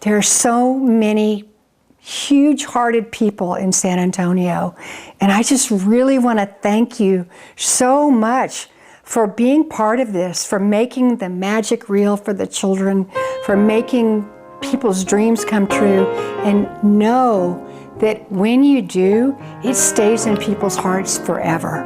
There are so many huge-hearted people in San Antonio, and I just really want to thank you so much for being part of this, for making the magic real for the children, for making people's dreams come true, and know that when you do, it stays in people's hearts forever.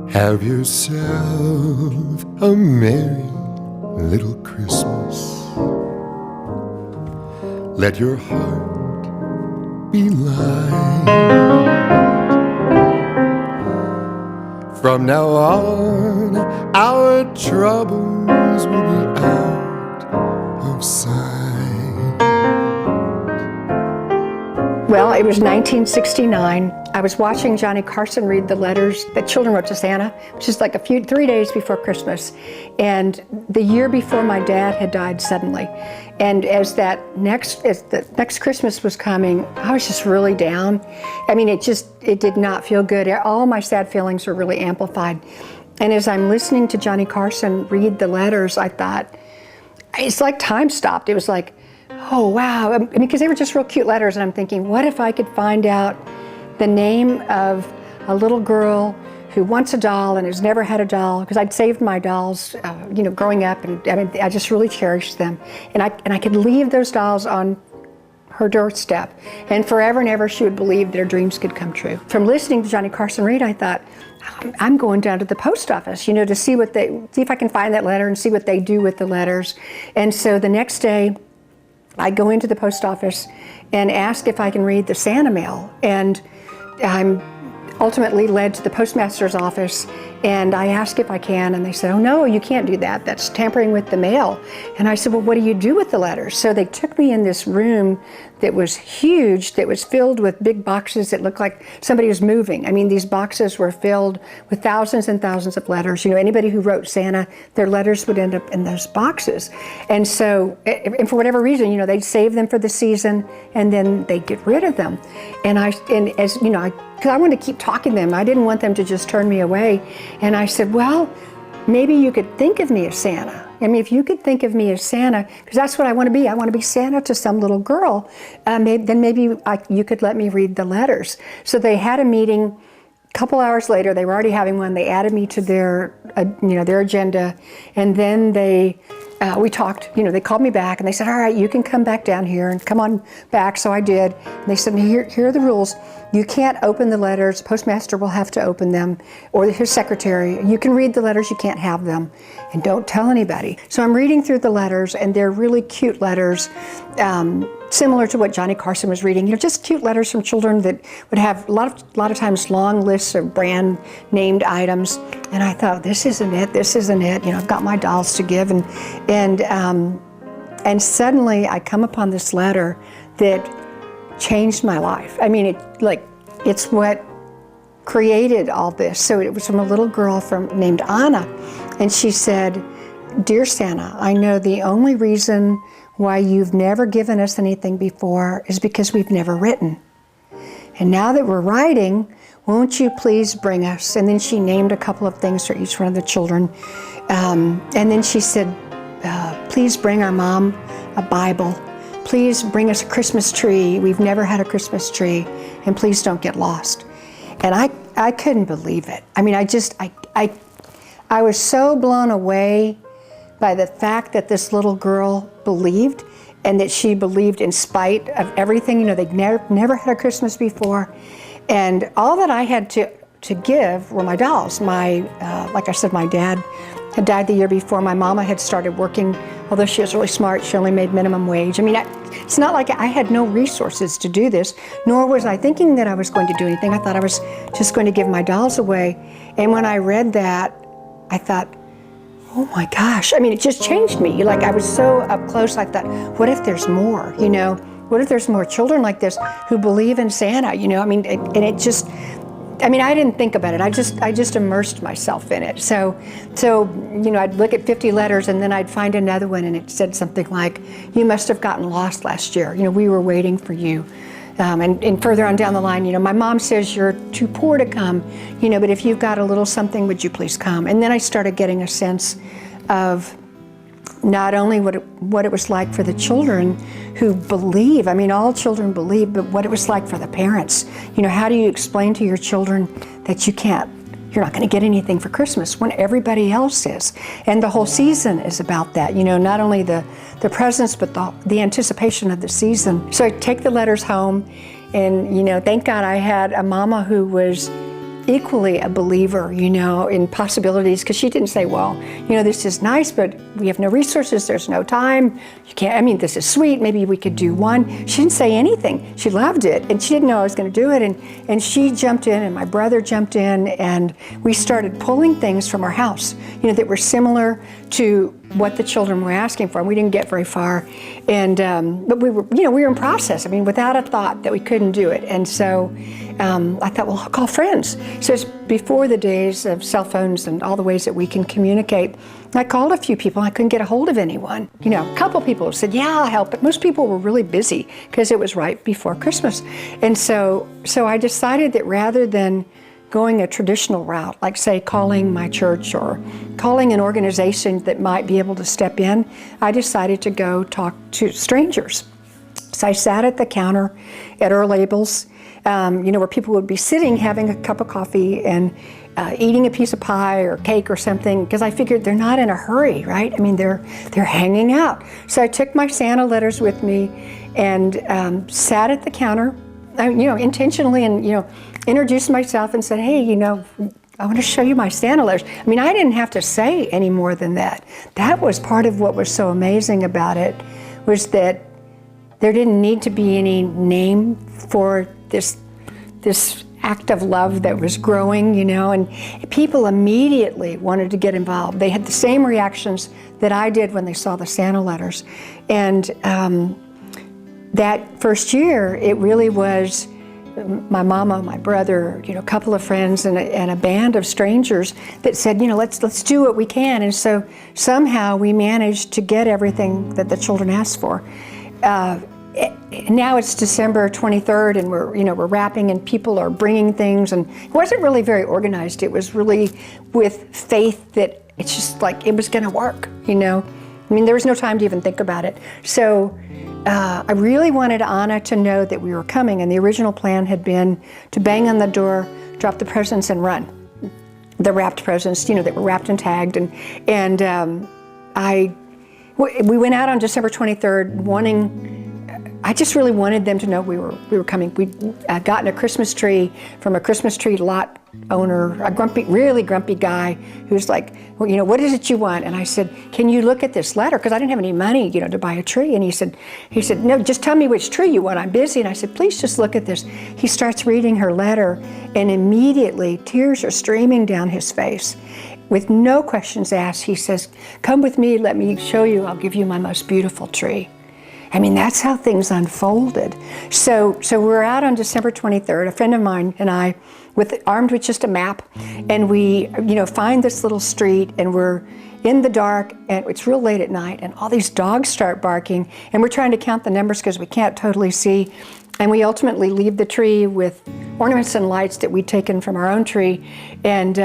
Have yourself a merry little Christmas. Let your heart be light. From now on, our troubles will be out of sight. Well, it was 1969. I was watching Johnny Carson read the letters that children wrote to Santa, which is like 3 days before Christmas. And the year before, my dad had died suddenly. And as the next Christmas was coming, I was just really down. I mean, it did not feel good. All my sad feelings were really amplified. And as I'm listening to Johnny Carson read the letters, I thought, it's like time stopped. It was like, oh, wow. I mean, because they were just real cute letters. And I'm thinking, what if I could find out the name of a little girl who wants a doll and has never had a doll, because I'd saved my dolls, growing up, and I mean, I just really cherished them. And I could leave those dolls on her doorstep, and forever and ever she would believe that her dreams could come true. From listening to Johnny Carson read, I thought, I'm going down to the post office, to see if I can find that letter and see what they do with the letters. And so the next day, I go into the post office and ask if I can read the Santa mail. And I'm ultimately led to the postmaster's office, and I ask if I can, and they said, oh no, you can't do that. That's tampering with the mail. And I said, well, what do you do with the letters? So they took me in this room that was huge, that was filled with big boxes that looked like somebody was moving. I mean, these boxes were filled with thousands and thousands of letters. Anybody who wrote Santa, their letters would end up in those boxes. And so, and for whatever reason, they'd save them for the season, and then they'd get rid of them. Because I wanted to keep talking to them. I didn't want them to just turn me away. And I said, well, maybe you could think of me as Santa. I mean, if you could think of me as Santa, because that's what I want to be. I want to be Santa to some little girl. Then maybe you could let me read the letters. So they had a meeting. A couple hours later, they were already having one. They added me to their agenda. And then we talked, they called me back and they said, all right, you can come back down here and come on back. So I did. And they said, here are the rules. You can't open the letters. Postmaster will have to open them, or his secretary. You can read the letters, you can't have them. And don't tell anybody. So I'm reading through the letters, and they're really cute letters, similar to what Johnny Carson was reading. Just cute letters from children that would have a lot of times long lists of brand named items. And I thought, this isn't it. I've got my dolls to give, and suddenly I come upon this letter that changed my life. I mean, it's what created all this. So it was from a little girl named Anna, and she said, Dear Santa, I know the only reason why you've never given us anything before is because we've never written. And now that we're writing, won't you please bring us? And then she named a couple of things for each one of the children. And then she said, please bring our mom a Bible. Please bring us a Christmas tree. We've never had a Christmas tree. And please don't get lost. And I couldn't believe it. I mean, I was so blown away by the fact that this little girl believed, and that she believed in spite of everything. They'd never had a Christmas before. And all that I had to give were my dolls. Like I said, my dad had died the year before. My mama had started working, although she was really smart, she only made minimum wage. I mean, it's not like I had no resources to do this, nor was I thinking that I was going to do anything. I thought I was just going to give my dolls away. And when I read that, I thought, oh my gosh. I mean, it just changed me. I was so up close, I thought, what if there's more, What if there's more children like this who believe in Santa, I mean, and it just, I didn't think about it. I just immersed myself in it. So I'd look at 50 letters, and then I'd find another one, and it said something like, you must have gotten lost last year. We were waiting for you. And further on down the line, my mom says you're too poor to come, but if you've got a little something, would you please come? And then I started getting a sense of not only what it was like for the children who believe, I mean, all children believe, but what it was like for the parents. You know, how do you explain to your children that you're not going to get anything for Christmas when everybody else is? And the whole season is about that, you know, not only the presents, but the anticipation of the season. So I take the letters home, and, you know, thank God I had a mama who was equally a believer, you know, in possibilities, because she didn't say, well, you know, this is nice, but we have no resources, there's no time, you can't, I mean, this is sweet, maybe we could do one. She didn't say anything. She loved it, and she didn't know I was going to do it, and she jumped in, and my brother jumped in, and we started pulling things from our house, you know, that were similar to what the children were asking for, and we didn't get very far. And but we were in process. I mean, without a thought that we couldn't do it. And so I thought, well, I'll call friends. So it's before the days of cell phones and all the ways that we can communicate. I called a few people. I couldn't get a hold of anyone. You know, a couple people said, yeah, I'll help. But most people were really busy because it was right before Christmas. And so I decided that rather than going a traditional route, like say calling my church or calling an organization that might be able to step in, I decided to go talk to strangers. So I sat at the counter at Earl Abel's, you know, where people would be sitting having a cup of coffee and eating a piece of pie or cake or something, because I figured they're not in a hurry, right? I mean, they're hanging out. So I took my Santa letters with me and sat at the counter, you know, intentionally, and, you know, introduced myself and said, hey, you know, I want to show you my Santa letters. I mean, I didn't have to say any more than that. That was part of what was so amazing about it, was that there didn't need to be any name for this act of love that was growing, you know, and people immediately wanted to get involved. They had the same reactions that I did when they saw the Santa letters. And that first year, it really was my mama, my brother, you know, a couple of friends, and a band of strangers that said, you know, let's do what we can. And so somehow we managed to get everything that the children asked for. Now it's December 23rd, and we're wrapping, and people are bringing things, and it wasn't really very organized. It was really with faith that it's just like it was going to work, you know. I mean, there was no time to even think about it. So I really wanted Anna to know that we were coming, and the original plan had been to bang on the door, drop the presents, and run. The wrapped presents, you know, that were wrapped and tagged, and we went out on December 23rd I just really wanted them to know we were coming. We'd gotten a Christmas tree from a Christmas tree lot owner, a really grumpy guy who's like, well, you know, what is it you want? And I said, can you look at this letter? Because I didn't have any money, you know, to buy a tree. And he said, no, just tell me which tree you want. I'm busy. And I said, please just look at this. He starts reading her letter, and immediately tears are streaming down his face. With no questions asked, he says, come with me, let me show you, I'll give you my most beautiful tree. I mean, that's how things unfolded. So we're out on December 23rd, a friend of mine and I, armed with just a map, and we, you know, find this little street, and we're in the dark, and it's real late at night, and all these dogs start barking, and we're trying to count the numbers because we can't totally see, and we ultimately leave the tree with ornaments and lights that we'd taken from our own tree, and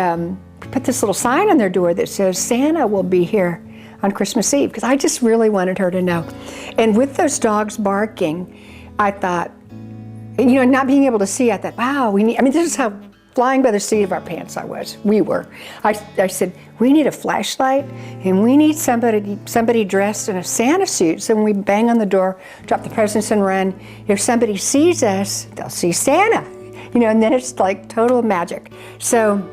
put this little sign on their door that says, Santa will be here on Christmas Eve, because I just really wanted her to know. And with those dogs barking, I thought, you know, not being able to see, I thought, wow, this is how flying by the seat of our pants we were. I said, we need a flashlight, and we need somebody dressed in a Santa suit, so when we bang on the door, drop the presents and run, if somebody sees us, they'll see Santa, you know, and then it's like total magic. So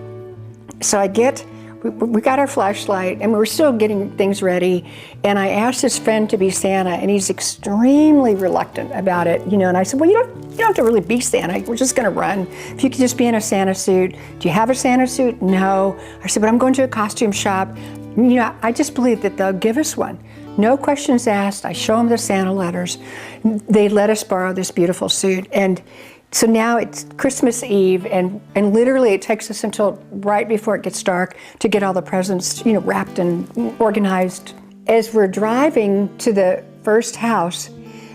we got our flashlight, and we were still getting things ready, and I asked his friend to be Santa, and he's extremely reluctant about it, you know, and I said, well, you don't have to really be Santa, we're just gonna run. If you could just be in a Santa suit. Do you have a Santa suit? No. I said, but I'm going to a costume shop. You know, I just believe that they'll give us one. No questions asked. I show them the Santa letters. They let us borrow this beautiful suit, and so now it's Christmas Eve, and literally it takes us until right before it gets dark to get all the presents, you know, wrapped and organized. As we're driving to the first house,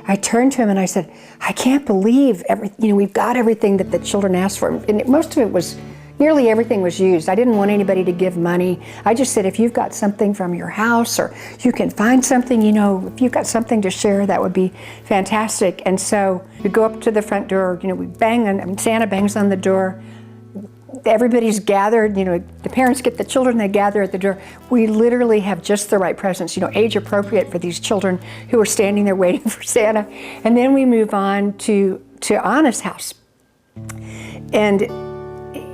I turned to him and I said, I can't believe we've got everything that the children asked for. And most of it was, nearly everything was used. I didn't want anybody to give money. I just said, if you've got something from your house or you can find something, you know, if you've got something to share, that would be fantastic. And so we go up to the front door, you know, we bang on, Santa bangs on the door. Everybody's gathered, you know, the parents get the children, they gather at the door. We literally have just the right presents, you know, age appropriate for these children who are standing there waiting for Santa. And then we move on to Anna's house. And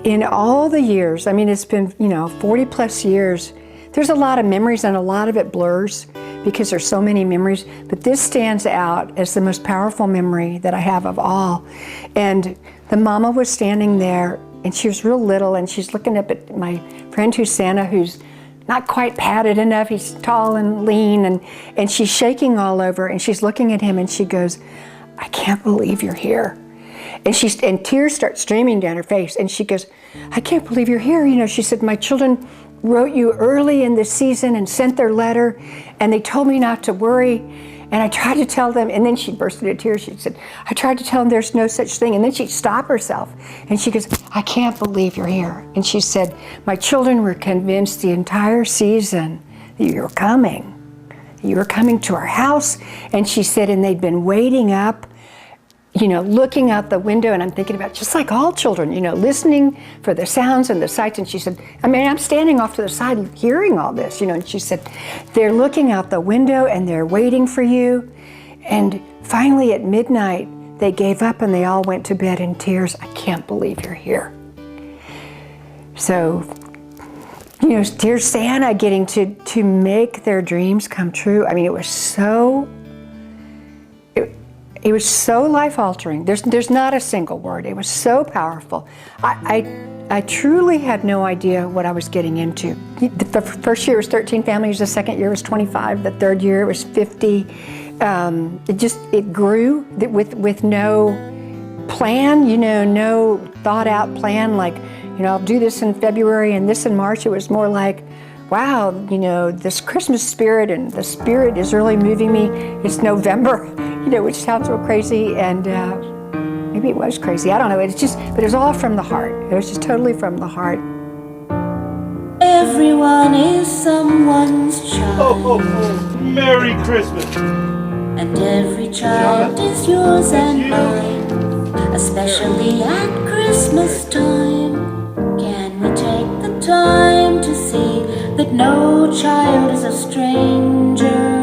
in all the years, I mean, it's been, you know, 40 plus years, there's a lot of memories and a lot of it blurs because there's so many memories, but this stands out as the most powerful memory that I have of all. And the mama was standing there and she was real little and she's looking up at my friend who's Santa, who's not quite padded enough, he's tall and lean, and she's shaking all over and she's looking at him and she goes, I can't believe you're here. And tears start streaming down her face and she goes, I can't believe you're here. You know, she said, my children wrote you early in the season and sent their letter and they told me not to worry. And I tried to tell them, and then she burst into tears. She said, I tried to tell them there's no such thing. And then she'd stop herself. And she goes, I can't believe you're here. And she said, my children were convinced the entire season that you were coming. You were coming to our house. And she said, and they'd been waiting up, you know, looking out the window. And I'm thinking about, just like all children, you know, listening for the sounds and the sights. And she said, I mean, I'm standing off to the side hearing all this, you know. And she said, they're looking out the window and they're waiting for you. And finally at midnight, they gave up and they all went to bed in tears. I can't believe you're here. So, you know, dear Santa, getting to make their dreams come true. I mean, it was so life-altering. There's not a single word. It was so powerful. I truly had no idea what I was getting into. The first year was 13 families, the second year was 25, the third year it was 50. It grew with no plan, you know, no thought-out plan like, you know, I'll do this in February and this in March. It was more like, wow, you know, this Christmas spirit and the spirit is really moving me. It's November, you know, which sounds real crazy, and maybe it was crazy, I don't know. But it was all from the heart. It was just totally from the heart. Everyone is someone's child. Oh, Merry Christmas. And every child is yours and mine, especially at Christmas time. Can we take the time to see that no child is a stranger?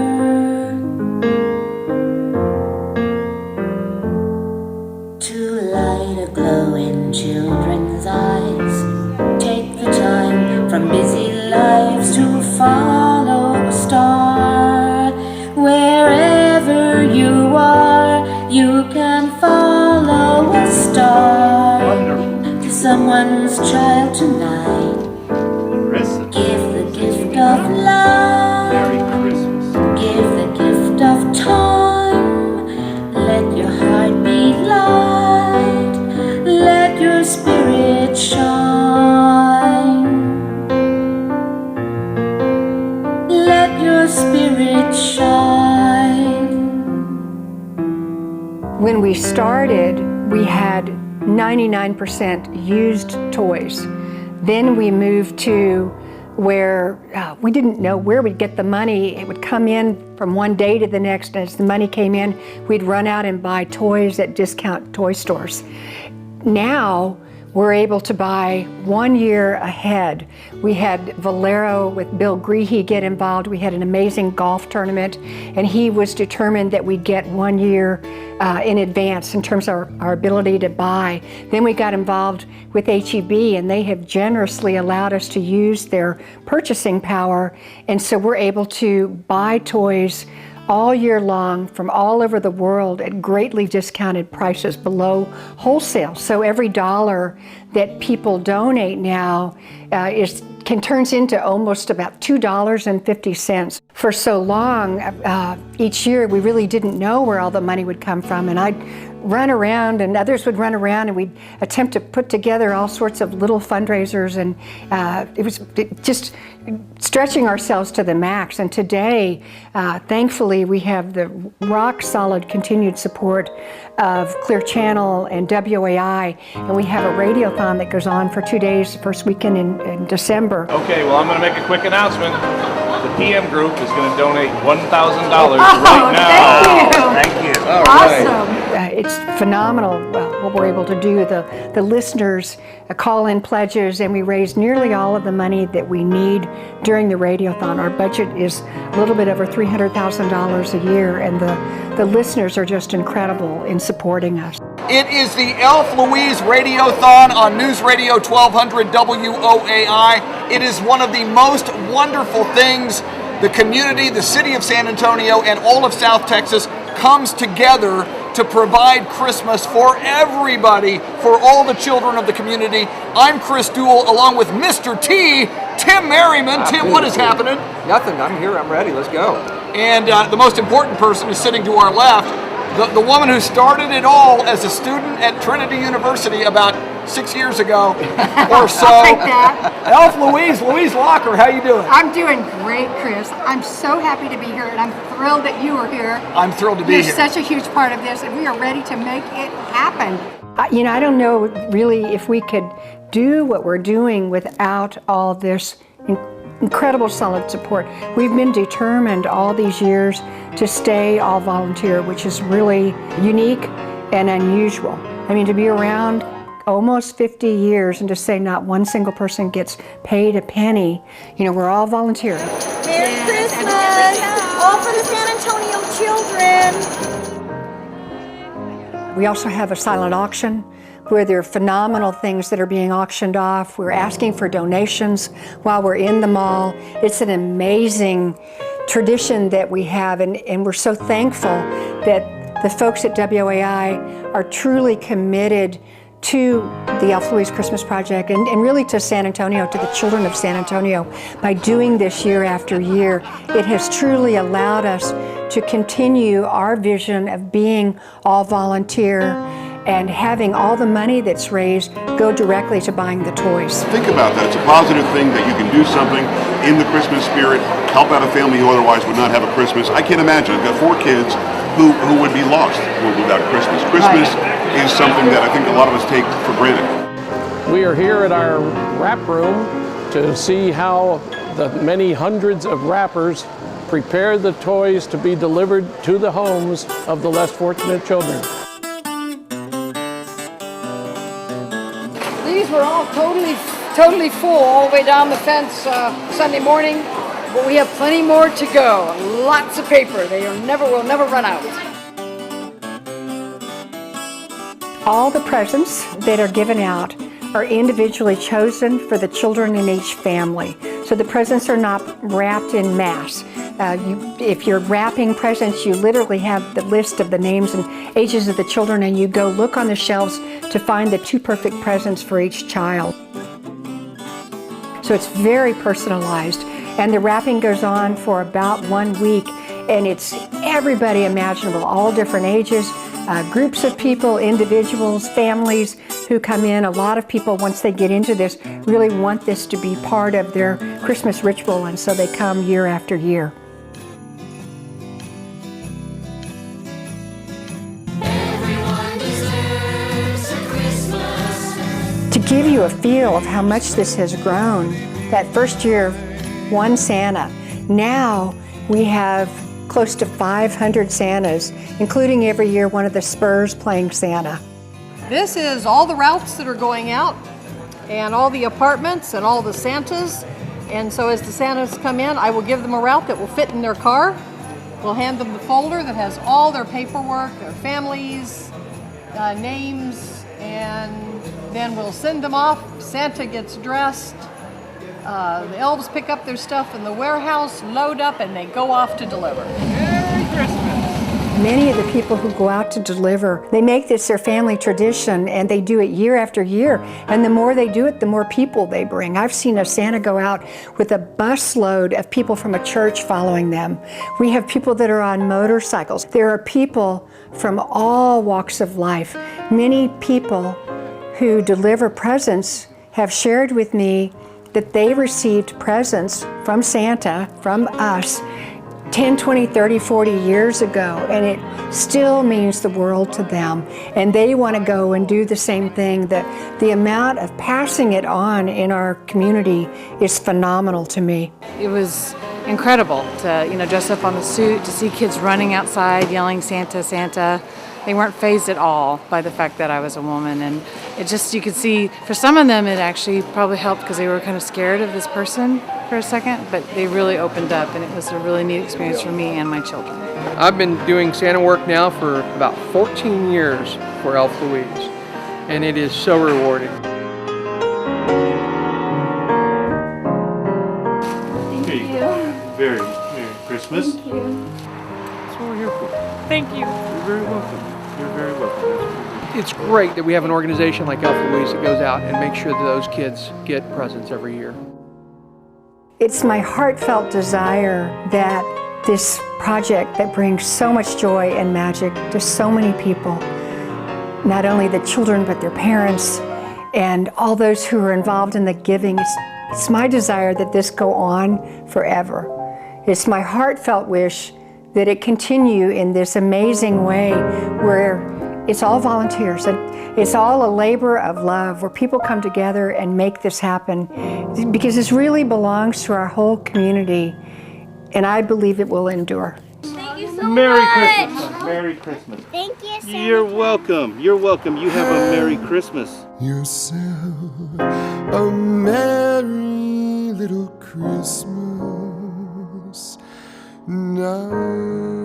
To light a glow in children's eyes, take the time from busy lives to follow a star. Wherever you are, you can follow a star. Wonderful. To someone's child tonight, give the gift of love. Merry Christmas. Give the gift of time. Let your heart be light. Let your spirit shine. Let your spirit shine. When we started, we had 99% used toys. Then we moved to where we didn't know where we'd get the money. It would come in from one day to the next, and as the money came in, we'd run out and buy toys at discount toy stores. Now, we're able to buy 1 year ahead. We had Valero with Bill Greehey get involved. We had an amazing golf tournament, and he was determined that we'd get 1 year in advance in terms of our ability to buy. Then we got involved with HEB, and they have generously allowed us to use their purchasing power, and so we're able to buy toys all year long from all over the world at greatly discounted prices below wholesale. So every dollar that people donate now turns into almost about $2.50. For so long, each year we really didn't know where all the money would come from, and I'd run around, and others would run around, and we'd attempt to put together all sorts of little fundraisers, and it was just stretching ourselves to the max. And today, thankfully, we have the rock solid continued support of Clear Channel and WAI, and we have a radiothon that goes on for 2 days, the first weekend in December. Okay, well, I'm going to make a quick announcement. The PM group is going to donate $1,000 right now. Thank you. Awesome. It's phenomenal what we're able to do. The listeners call in pledges, and we raise nearly all of the money that we need during the radiothon. Our budget is a little bit over $300,000 a year, and the listeners are just incredible in supporting us. It is the Elf Louise Radiothon on News Radio 1200 WOAI. It is one of the most wonderful things. The community, the city of San Antonio, and all of South Texas comes together to provide Christmas for everybody, for all the children of the community. I'm Chris Duell, along with Mr. T, Tim Merriman. Tim, what is happening? Nothing. I'm here. I'm ready. Let's go. And the most important person is sitting to our left, the woman who started it all as a student at Trinity University about 6 years ago or so. I'll take that. Elf Louise Locker, how you doing? I'm doing great, Chris. I'm so happy to be here, and I'm thrilled that you are here. I'm thrilled to be You're here. such a huge part of this, and we are ready to make it happen. I don't know really if we could do what we're doing without all this incredible solid support. We've been determined all these years to stay all volunteer, which is really unique and unusual. I mean, to be around almost 50 years and to say not one single person gets paid a penny, we're all volunteer. Merry Christmas! All for the San Antonio children! We also have a silent auction where there are phenomenal things that are being auctioned off. We're asking for donations while we're in the mall. It's an amazing tradition that we have, and we're so thankful that the folks at WAI are truly committed to the Elf Louise Christmas Project and really to San Antonio, to the children of San Antonio. By doing this year after year, it has truly allowed us to continue our vision of being all volunteer and having all the money that's raised go directly to buying the toys. Think about that. It's a positive thing that you can do something in the Christmas spirit, help out a family who otherwise would not have a Christmas. I can't imagine. I've got 4 kids who would be lost without Christmas. Christmas is something that I think a lot of us take for granted. We are here at our wrap room to see how the many hundreds of wrappers prepare the toys to be delivered to the homes of the less fortunate children. These were all totally full all the way down the fence Sunday morning, but we have plenty more to go. Lots of paper. Will never run out. All the presents that are given out are individually chosen for the children in each family. So the presents are not wrapped in mass. If you're wrapping presents, you literally have the list of the names and ages of the children, and you go look on the shelves to find the 2 perfect presents for each child. So it's very personalized, and the wrapping goes on for about 1 week, and it's everybody imaginable, all different ages, groups of people, individuals, families who come in. A lot of people, once they get into this, really want this to be part of their Christmas ritual, and so they come year after year. To give you a feel of how much this has grown, that first year, 1 Santa, now we have close to 500 Santas, including every year one of the Spurs playing Santa. This is all the routes that are going out, and all the apartments and all the Santas. And so as the Santas come in, I will give them a route that will fit in their car. We'll hand them the folder that has all their paperwork, their families, names, and then we'll send them off. Santa gets dressed. The elves pick up their stuff in the warehouse, load up, and they go off to deliver. Merry Christmas! Many of the people who go out to deliver, they make this their family tradition, and they do it year after year. And the more they do it, the more people they bring. I've seen a Santa go out with a busload of people from a church following them. We have people that are on motorcycles. There are people from all walks of life. Many people who deliver presents have shared with me that they received presents from Santa, from us, 10, 20, 30, 40 years ago, and it still means the world to them. And they want to go and do the same thing. The amount of passing it on in our community is phenomenal to me. It was incredible to, dress up on the suit, to see kids running outside yelling Santa, Santa. They weren't fazed at all by the fact that I was a woman, and it just, you could see, for some of them it actually probably helped because they were kind of scared of this person for a second, but they really opened up, and it was a really neat experience for me and my children. I've been doing Santa work now for about 14 years for Elf Louise, and it is so rewarding. Thank you. Merry Christmas. Thank you. That's what we're here for. Thank you. You're very welcome. You're very welcome. It's great that we have an organization like Elf Louise that goes out and makes sure that those kids get presents every year. It's my heartfelt desire that this project that brings so much joy and magic to so many people, not only the children but their parents and all those who are involved in the giving, it's my desire that this go on forever. It's my heartfelt wish that it continue in this amazing way where it's all volunteers, and it's all a labor of love where people come together and make this happen, because this really belongs to our whole community, and I believe it will endure. Thank you so Merry much. Christmas. Merry Christmas. Thank you, Santa. You're welcome. You're welcome. You have a Merry Christmas. Yourself a merry little Christmas now.